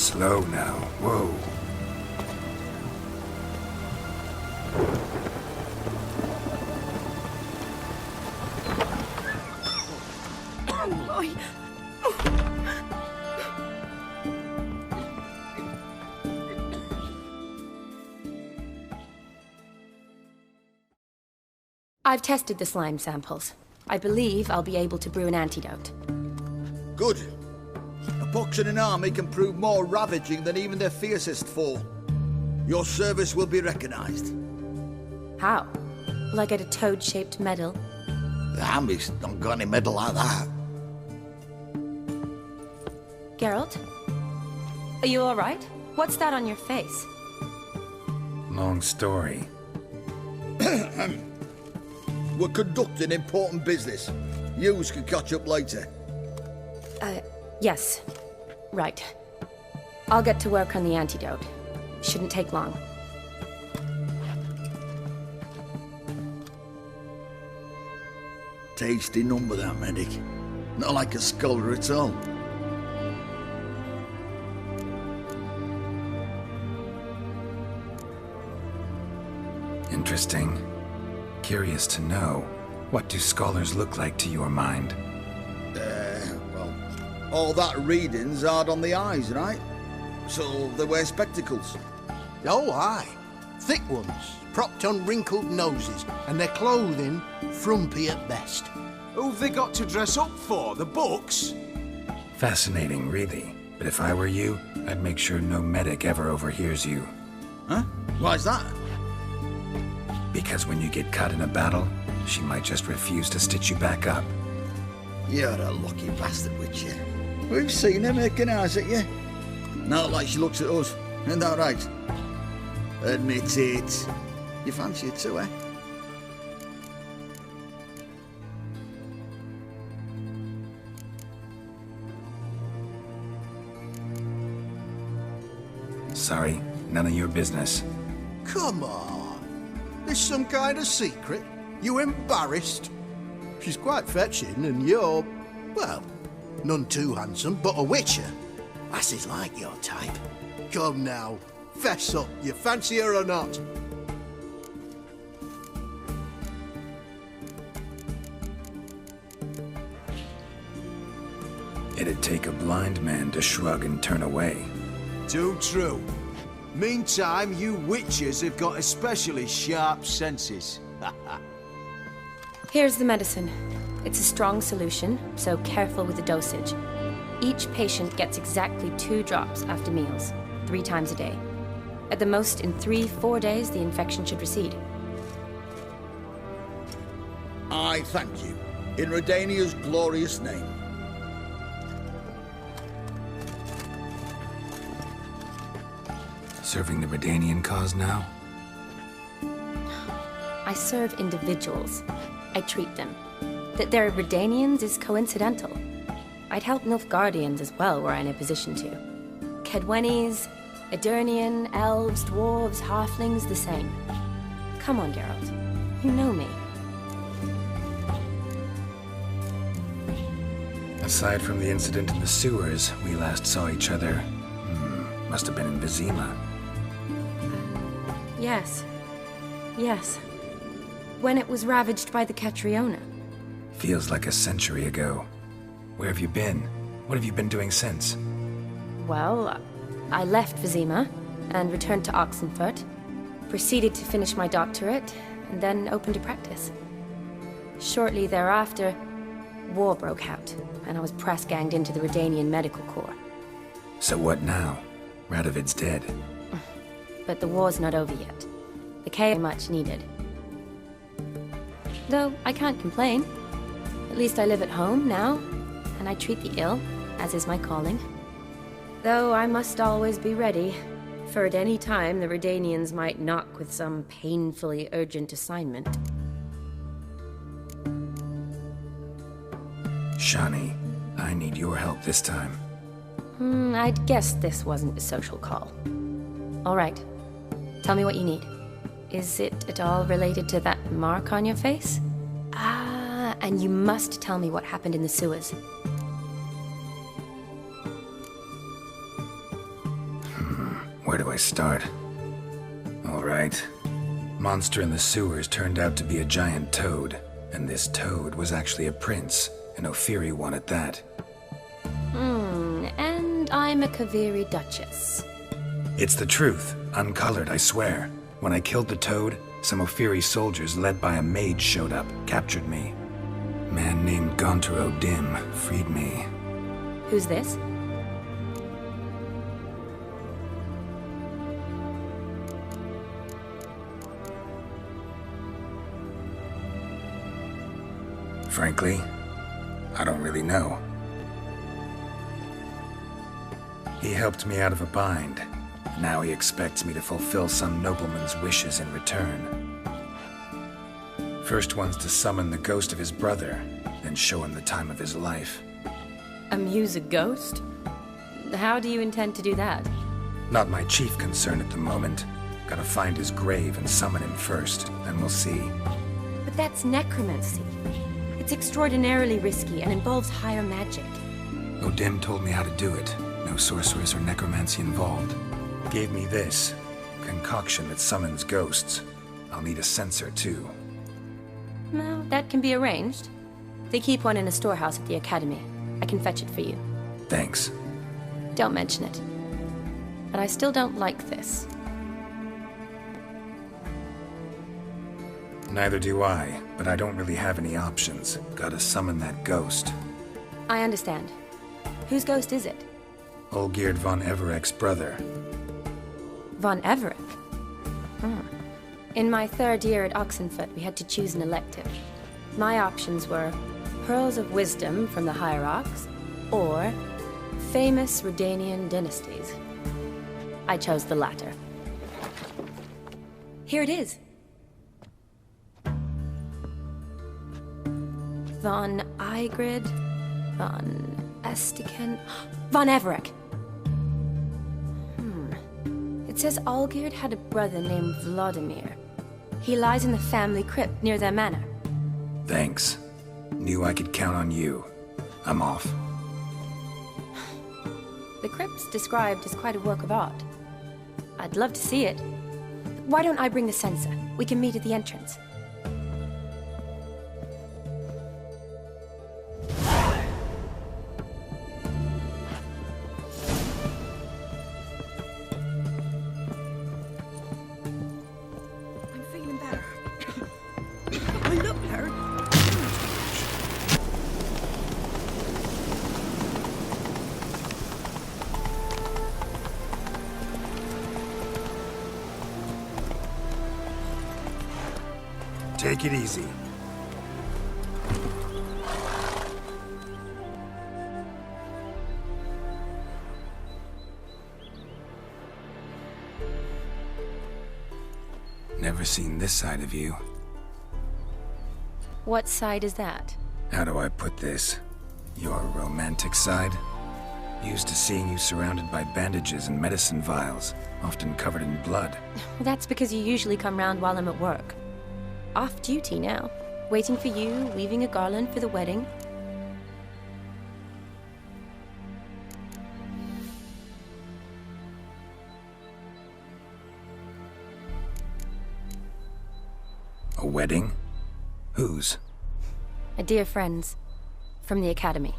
Slow now. Whoa. I've tested the slime samples. I believe I'll be able to brew an antidote. Good. A pox in an army can prove more ravaging than even their fiercest foe. Your service will be recognized. How? Will I get a toad-shaped medal? The army's not got any medal like that. Geralt? Are you alright? What's that on your face? Long story. We're conducting important business. Yous can catch up later. Yes. Right. I'll get to work on the antidote. Shouldn't take long. Tasty number, that medic. Not like a scholar at all. Interesting. Curious to know, what do scholars look like to your mind? Well, all that reading's hard on the eyes, right? So they wear spectacles. Oh, aye. Thick ones, propped on wrinkled noses, and their clothing frumpy at best. Who've they got to dress up for? The books? Fascinating, really. But if I were you, I'd make sure no medic ever overhears you. Huh? Why's that? Because when you get caught in a battle, she might just refuse to stitch you back up. You're a lucky bastard, Witcher. We've seen her making eyes at you. Not like she looks at us. Isn't that right? Admit it. You fancy it too, eh? Sorry, none of your business. Come on. There's some kind of secret? You embarrassed? She's quite fetching, and you're, well, none too handsome, but a witcher. Lasses like your type. Come now, fess up, you fancy her or not? It'd take a blind man to shrug and turn away. Too true. Meantime, you witches have got especially sharp senses. Here's the medicine. It's a strong solution, so careful with the dosage. Each patient gets exactly 2 drops after meals, 3 times a day. At the most, in 3-4 days, the infection should recede. I thank you. In Redania's glorious name. Serving the Redanian cause now? I serve individuals. I treat them. That they're Redanians is coincidental. I'd help Nilfgaardians as well were I in a position to. Kedwenis, Edirnian, elves, dwarves, halflings, the same. Come on, Geralt. You know me. Aside from the incident in the sewers, we last saw each other. Must have been in Vizima. Yes. Yes. When it was ravaged by the Catriona. Feels like a century ago. Where have you been? What have you been doing since? Well, I left Vizima and returned to Oxenfurt, proceeded to finish my doctorate, and then opened a practice. Shortly thereafter, war broke out, and I was press-ganged into the Redanian Medical Corps. So what now? Radovid's dead. But the war's not over yet. The care much needed. Though I can't complain. At least I live at home now, and I treat the ill, as is my calling. Though I must always be ready, for at any time the Redanians might knock with some painfully urgent assignment. Shani, I need your help this time. I'd guessed this wasn't a social call. All right. Tell me what you need. Is it at all related to that mark on your face? Ah, and you must tell me what happened in the sewers. Where do I start? All right. Monster in the sewers turned out to be a giant toad, and this toad was actually a prince, an Ophiri one at that. And I'm a Kaviri duchess. It's the truth, uncolored, I swear. When I killed the toad, some Ophiri soldiers led by a mage showed up, captured me. A man named Gontaro Dim freed me. Who's this? Frankly, I don't really know. He helped me out of a bind. Now he expects me to fulfill some nobleman's wishes in return. First one's to summon the ghost of his brother, then show him the time of his life. Amuse a ghost? How do you intend to do that? Not my chief concern at the moment. Gotta find his grave and summon him first, then we'll see. But that's necromancy. It's extraordinarily risky and involves higher magic. Odim told me how to do it. No sorceress or necromancy involved. Gave me this concoction that summons ghosts. I'll need a censer too. Well, that can be arranged. They keep one in a storehouse at the academy. I can fetch it for you. Thanks. Don't mention it. But I still don't like this. Neither do I, but I don't really have any options. Gotta summon that ghost. I understand. Whose ghost is it? Olgierd von Everec's brother. Von Everec? In my third year at Oxenfoot, we had to choose an elective. My options were Pearls of Wisdom from the Hierarchs, or famous Redanian dynasties. I chose the latter. Here it is. Von Igrid, von Estiken, von Everec. It says Olgierd had a brother named Vladimir. He lies in the family crypt near their manor. Thanks. Knew I could count on you. I'm off. The crypt's described as quite a work of art. I'd love to see it. Why don't I bring the censer? We can meet at the entrance. Take it easy. Never seen this side of you. What side is that? How do I put this? Your romantic side? Used to seeing you surrounded by bandages and medicine vials, often covered in blood. That's because you usually come round while I'm at work. Off duty now. Waiting for you, weaving a garland for the wedding. A wedding? Whose? A dear friend's. From the academy.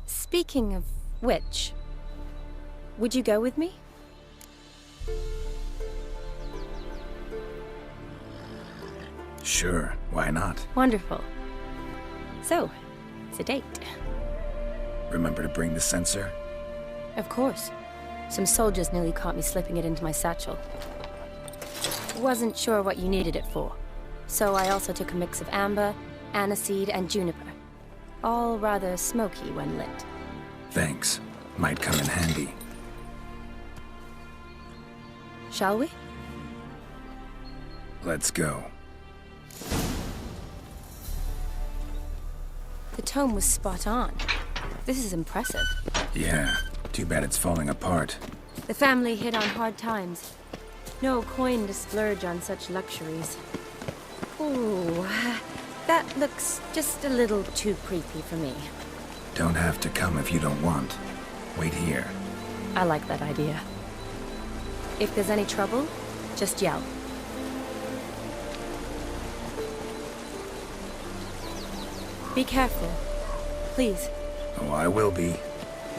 Speaking of which, would you go with me? Sure, why not? Wonderful. So, it's a date. Remember to bring the censer? Of course. Some soldiers nearly caught me slipping it into my satchel. Wasn't sure what you needed it for, so I also took a mix of amber, aniseed, and juniper. All rather smoky when lit. Thanks. Might come in handy. Shall we? Let's go. The tome was spot on. This is impressive. Yeah, too bad it's falling apart. The family hit on hard times. No coin to splurge on such luxuries. Ooh, that looks just a little too creepy for me. Don't have to come if you don't want. Wait here. I like that idea. If there's any trouble, just yell. Be careful. Please. Oh, I will be.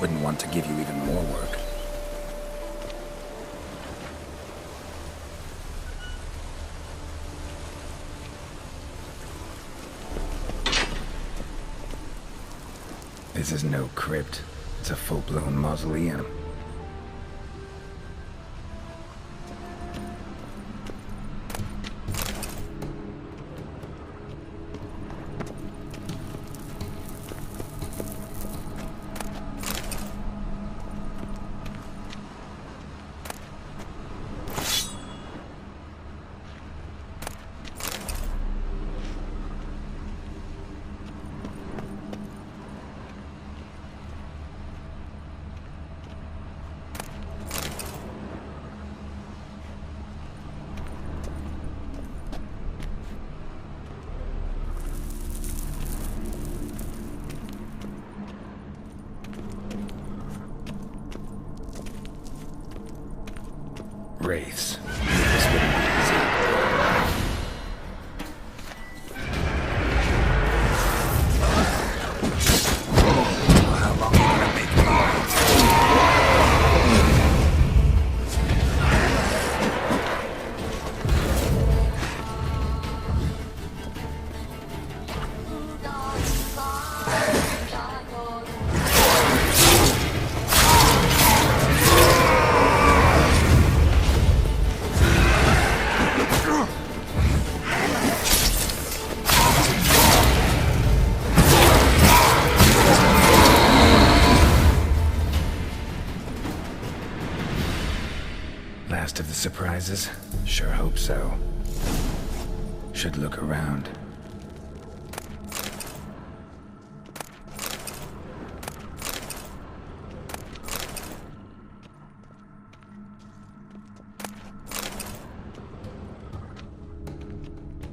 Wouldn't want to give you even more work. This is no crypt. It's a full-blown mausoleum. Wraiths. This wouldn't be easy. How long are you gonna make me Last of the surprises? Sure hope so. Should look around.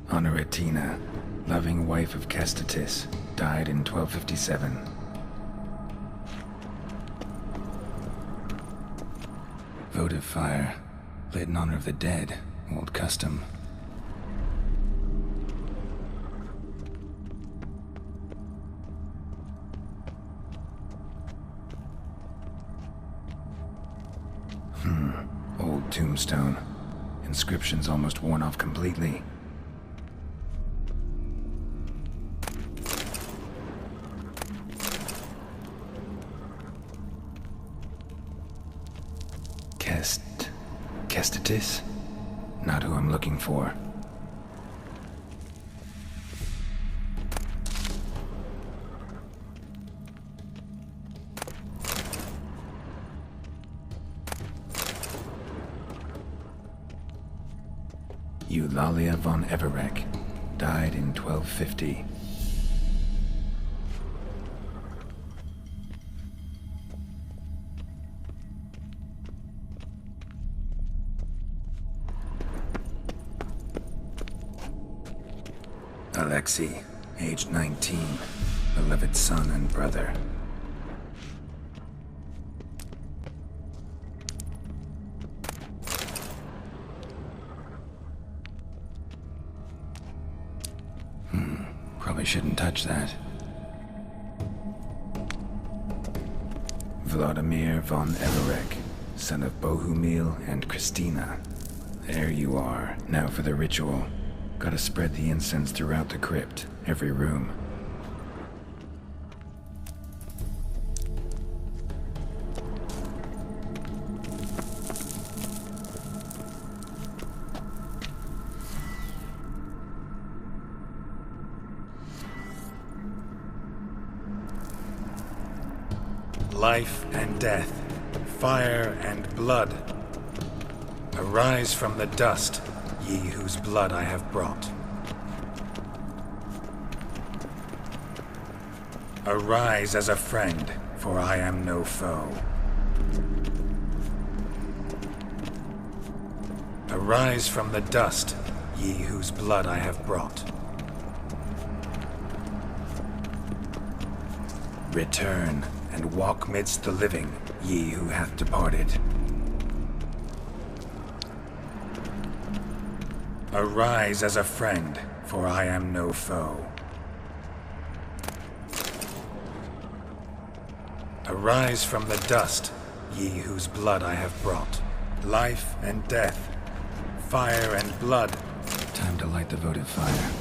Honoratina, loving wife of Kestatis, died in 1257. Votive fire, lit in honor of the dead, old custom. Old tombstone. Inscription's almost worn off completely. Kestatis? Not who I'm looking for. Eulalia von Everec, died in 1250. Alexei, aged 19, beloved son and brother. Probably shouldn't touch that. Vladimir von Everec, son of Bohumil and Christina. There you are. Now for the ritual. Gotta spread the incense throughout the crypt, every room. Life and death, fire and blood. Arise from the dust, ye whose blood I have brought. Arise as a friend, for I am no foe. Arise from the dust, ye whose blood I have brought. Return and walk midst the living, ye who hath departed. Arise as a friend, for I am no foe. Arise from the dust, ye whose blood I have brought. Life and death, fire and blood. Time to light the votive fire.